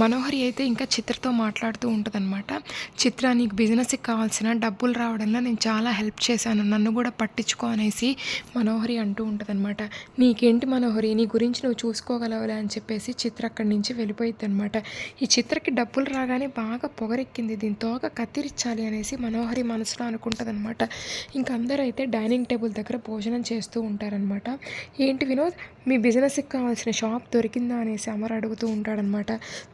మనోహరి అయితే ఇంకా చిత్రతో మాట్లాడుతూ ఉంటదనమాట. చిత్ర నీకు బిజినెస్‌కి కావాల్సిన డబ్బులు రావడంలో నేను చాలా హెల్ప్ చేశాను. నన్ను గూడా పట్టించుకో అనేసి మనోహరి అంటూ ఉంటదనమాట. నీకేంటి మనోహరి నీ గురించి నువ్వు చూసుకోగలవులే అని చెప్పేసి చిత్ర అక్కడి నుంచి వెళ్ళిపోయిద్దనమాట. ఈ చిత్రకి డబ్బులు రాగానే బాగా పొగరెక్కింది. దీని తోక కత్తిరించాలి అనేసి మనోహరి మనసులో అనుకుంటదనమాట. ఇంక అందరైతే డైనింగ్ టేబుల్ దగ్గర భోజనం చేస్తూ ఉంటారనమాట. ఏంటి వినోద్ మీ బిజినెస్‌కి కావాల్సిన షాప్ దొరికిందా అనేసి అమర్ అడుగుతూ ఉంటాడనమాట.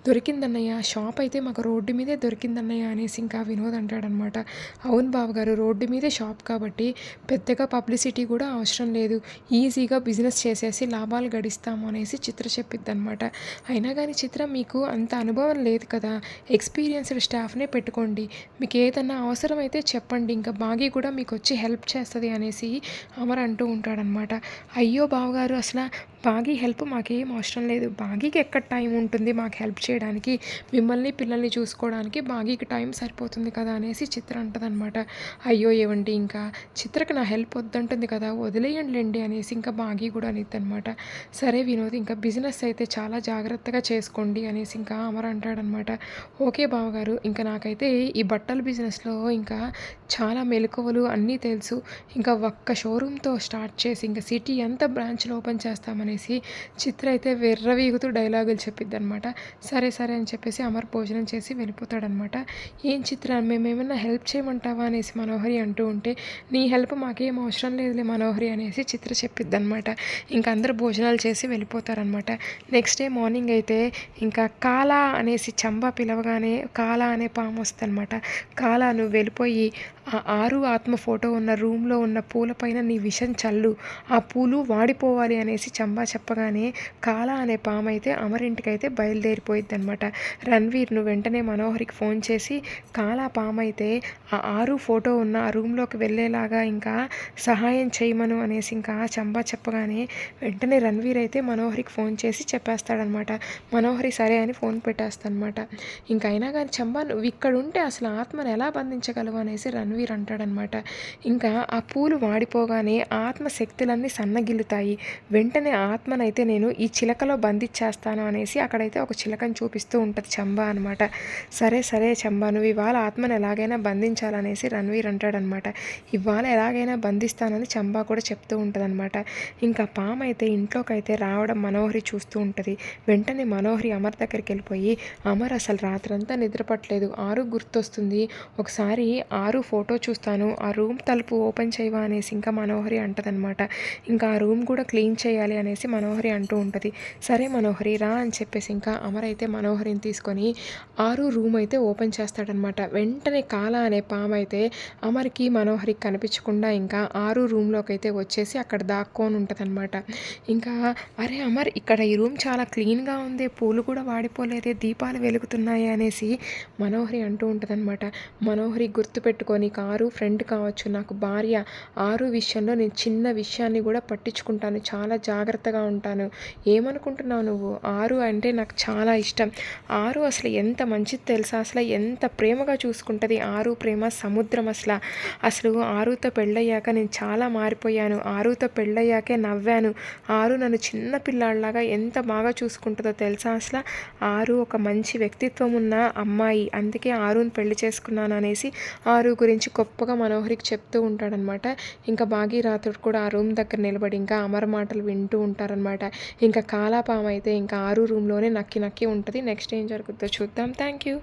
దొరికిందన్నయ్య షాప్ అయితే మాకు రోడ్డు మీదే దొరికిందన్నయ్య అనేసి ఇంకా వినోద్ అంటాడనమాట. అవును బావగారు రోడ్డు మీదే షాప్ కాబట్టి పెద్దగా పబ్లిసిటీ కూడా అవసరం లేదు, ఈజీగా బిజినెస్ చేసేసి లాభాలు గడిస్తాము అనేసి చిత్ర చెప్పిద్దనమాట. అయినా కానీ చిత్ర మీకు అంత అనుభవం లేదు కదా, ఎక్స్పీరియన్స్డ్ స్టాఫ్నే పెట్టుకోండి, మీకు ఏదన్నా అవసరమైతే చెప్పండి, ఇంకా బాగి కూడా మీకు వచ్చి హెల్ప్ చేస్తుంది అనేసి అమర్ అంటూ ఉంటాడనమాట. అయ్యో బావగారు అసలు బాగి హెల్ప్ మాకేం అవసరం లేదు, బాగీకి ఎక్కడ టైం ఉంటుంది మాకు హెల్ప్ చేయడానికి, మిమ్మల్ని పిల్లల్ని చూసుకోవడానికి బాగీకి టైం సరిపోతుంది కదా అనేసి చిత్ర అంటదనమాట. అయ్యో ఏవండి ఇంకా చిత్రకి నా హెల్ప్ వద్దంటుంది కదా వదిలేయండిలేండి అనేసి ఇంకా బాగీ కూడా అనిద్దనమాట. సరే వినోద్ ఇంకా బిజినెస్ అయితే చాలా జాగ్రత్తగా చేసుకోండి అనేసి ఇంకా అమర్ అంటాడనమాట. ఓకే బావగారు ఇంకా నాకైతే ఈ బట్టల బిజినెస్లో ఇంకా చాలా మెలకువలు అన్నీ తెలుసు, ఇంకా ఒక్క షోరూమ్తో స్టార్ట్ చేసి ఇంకా సిటీ అంతా బ్రాంచ్లు ఓపెన్ చేస్తామనేసి చిత్ర అయితే వెర్రవీగుతూ డైలాగులు చెప్పిద్దనమాట. సరే సరే అని చెప్పేసి అమర్ భోజనం చేసి వెళ్ళిపోతాడనమాట. ఏం చిత్ర మేమేమన్నా హెల్ప్ చేయమంటావా అనేసి మనోహరి అంటూ ఉంటే, నీ హెల్ప్ మాకేం అవసరం లేదులే మనోహరి అనేసి చిత్ర చెప్పిద్దనమాట. ఇంకా అందరూ భోజనాలు చేసి వెళ్ళిపోతారనమాట. నెక్స్ట్ డే మార్నింగ్ అయితే ఇంకా కాలా అనేసి చంబా పిలవగానే కాలా అనే పాము వస్తుందనమాట. కాలా నువ్వు వెళ్ళిపోయి ఆ ఆరు ఆత్మ ఫోటో ఉన్న రూమ్లో ఉన్న పూలపైన నీ విషం చల్లు, ఆ పూలు వాడిపోవాలి అనేసి చంబా చెప్పగానే కాలా అనే పాము అయితే అమరింటికైతే బయలుదేరిపోయిద్ది అనమాట. రణ్వీర్ను వెంటనే మనోహరికి ఫోన్ చేసి కాలా పాము అయితే ఆ ఆరు ఫోటో ఉన్న ఆ రూమ్లోకి వెళ్ళేలాగా ఇంకా సహాయం చేయమను అనేసి ఇంకా చంబా చెప్పగానే వెంటనే రణ్వీర్ అయితే మనోహరికి ఫోన్ చేసి చెప్పేస్తాడనమాట. మనోహరి సరే అని ఫోన్ పెట్టేస్తానమాట. ఇంకా అయినా కానీ చంబా నువ్వు ఇక్కడ ఉంటే అసలు ఆత్మను ఎలా బంధించగలవు అనేసి రణ్వీర్ అంటాడనమాట. ఇంకా ఆ పూలు వాడిపోగానే ఆత్మ శక్తులన్నీ సన్నగిల్లుతాయి, వెంటనే ఆత్మనైతే నేను ఈ చిలకలో బంధించేస్తాను అనేసి అక్కడైతే ఒక చిలకను చూపిస్తూ ఉంటుంది చంబా అనమాట. సరే సరే చంబా నువ్వు ఇవాళ ఆత్మను ఎలాగైనా బంధించాలనేసి రణ్వీర్ అంటాడనమాట. ఇవాళ ఎలాగైనా బంధిస్తానని చంబా కూడా చెప్తూ ఉంటుందన్నమాట. ఇంకా పాము అయితే ఇంట్లోకి అయితే రావడం మనోహరి చూస్తూ ఉంటుంది. వెంటనే మనోహరి అమర్ దగ్గరికి వెళ్ళిపోయి, అమర్ అసలు రాత్రంతా నిద్రపట్టలేదు, ఆరు గుర్తొస్తుంది, ఒకసారి ఆరు ఫోటో చూస్తాను, ఆ రూమ్ తలుపు ఓపెన్ చేయవా అనేసి ఇంకా మనోహరి అంటదనమాట. ఇంకా ఆ రూమ్ కూడా క్లీన్ చేయాలి అనేసి మనోహరి అంటూ ఉంటుంది. సరే మనోహరి రా అని చెప్పేసి ఇంకా అమర్ అయితే మనోహరిని తీసుకొని ఆరు రూమ్ అయితే ఓపెన్ చేస్తాడనమాట. వెంటనే కాలా అనే పాము అయితే అమర్కి మనోహరికి కనిపించకుండా ఇంకా ఆరు రూమ్లోకి అయితే వచ్చేసి అక్కడ దాక్కొని ఉంటుందన్నమాట. ఇంకా అరే అమర్ ఇక్కడ ఈ రూమ్ చాలా క్లీన్గా ఉంది, పూలు కూడా వాడిపోలేదే, దీపాలు వెలుగుతున్నాయి అనేసి మనోహరి అంటూ ఉంటుందన్నమాట. మనోహరి గుర్తుపెట్టుకొని ఆరు ఫ్రెండ్ కావచ్చు, నాకు భార్య, ఆరు విషయంలో నేను చిన్న విషయాన్ని కూడా పట్టించుకుంటాను, చాలా జాగ్రత్తగా ఉంటాను, ఏమనుకుంటున్నావు నువ్వు, ఆరు అంటే నాకు చాలా ఇష్టం, ఆరు అసలు ఎంత మంచిది తెలుసా, అసలు ఎంత ప్రేమగా చూసుకుంటుంది, ఆరు ప్రేమ సముద్రం, అసలు ఆరుతో పెళ్ళయ్యాక నేను చాలా మారిపోయాను, ఆరుతో పెళ్ళయ్యాకే నవ్వాను, ఆరు నన్ను చిన్న పిల్లాడిలాగా ఎంత బాగా చూసుకుంటుందో తెలుసా, అసలు ఆరు ఒక మంచి వ్యక్తిత్వం ఉన్న అమ్మాయి, అందుకే ఆరుని పెళ్లి చేసుకున్నాను అనేసి ఆరు గురించి గొప్పగా మనోహరికి చెప్తూ ఉంటాడనమాట. ఇంకా భాగీరథుడు కూడా ఆ రూమ్ దగ్గర నిలబడి ఇంకా అమర్ మాటలు వింటూ ఉంటారనమాట. ఇంకా కాలాపాము అయితే ఇంకా ఆరు రూమ్లోనే నక్కి నక్కి ఉంటుంది. నెక్స్ట్ ఏం జరుగుతుందో చూద్దాం. Thank you.